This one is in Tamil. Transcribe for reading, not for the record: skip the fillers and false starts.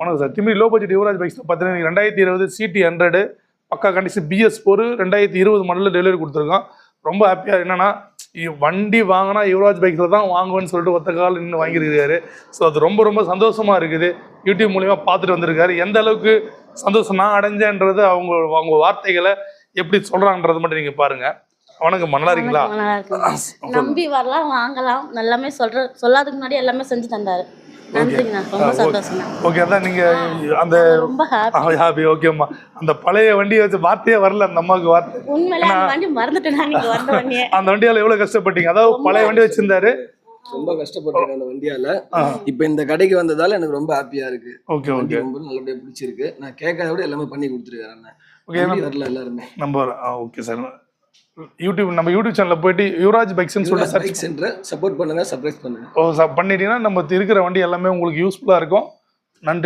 வணக்கம் சார். திமிரி லோ பட்ஜெட் யுவராஜ் பைக்ஸில் பார்த்தீங்கன்னா 2020 சிடி 100 பக்கா கண்டிஷன் BS4 2020 மாடலில் டெலிவரி கொடுத்துருக்கோம். ரொம்ப ஹாப்பியாக என்னன்னா வண்டி வாங்கினா யுவராஜ் பைக்ஸில் தான் வாங்குவேன்னு சொல்லிட்டு ஒத்த கால் நின்று வாங்கியிருக்காரு. ஸோ அது ரொம்ப ரொம்ப சந்தோஷமாக இருக்குது. யூடியூப் மூலிமா பார்த்துட்டு வந்திருக்காரு. எந்த அளவுக்கு சந்தோஷம் நான் அடைஞ்சேன்றது அவங்க வார்த்தைகளை எப்படி சொல்கிறாங்கன்றது மட்டும் நீங்கள் பாருங்கள். வணக்கம், நல்லா இருக்கீங்களா? நல்லா இருக்கு. நம்பி வரலாம், வாங்கலாம். எல்லாமே சொல்லாதுக்கு முன்னாடி எல்லாமே செஞ்சு தந்தாரு. நன்றிங்கண்ணா, ரொம்ப சந்தோஷம். ஓகே, அதான் நீங்கள் அந்த ரொம்ப ஹாப்பி. ஓகேம்மா, அந்த பழைய வண்டியை வச்சு வார்த்தையே வரல அந்த அம்மாவுக்கு வார்த்தை. உண்மையில அந்த வண்டி மறந்துட்டேன். அந்த வண்டியால எவ்வளவு கஷ்டப்பட்டீங்க? அதாவது பழைய வண்டி வச்சிருந்தாரு, ரொம்ப கஷ்டப்பட்டிருக்கேன் அந்த வண்டியால. இப்ப இந்த கடைக்கு வந்ததால எனக்கு ரொம்ப ஹாப்பியா இருக்கு. ஓகே ஓகே, ரொம்ப நல்லபடியா பிடிச்சிருக்கு. நான் கேட்காத விட எல்லாமே பண்ணி கொடுத்துருக்காரு அண்ணன். ஓகே வரல எல்லாருமே நம்ம ஓகே சார். நம்ம யூடியூப் சேனல்ல போயிட்டு யுவராஜ் பைக்ஸ்னு சொல்லிட்டு பைக் சென்டரை சப்போர்ட் பண்ணுங்க, சப்ஸ்கிரைப் பண்ணுங்க. பண்ணிட்டீங்கன்னா நம்ம இருக்கிற வண்டி எல்லாமே உங்களுக்கு யூஸ்ஃபுல்லா இருக்கும். நன்றி.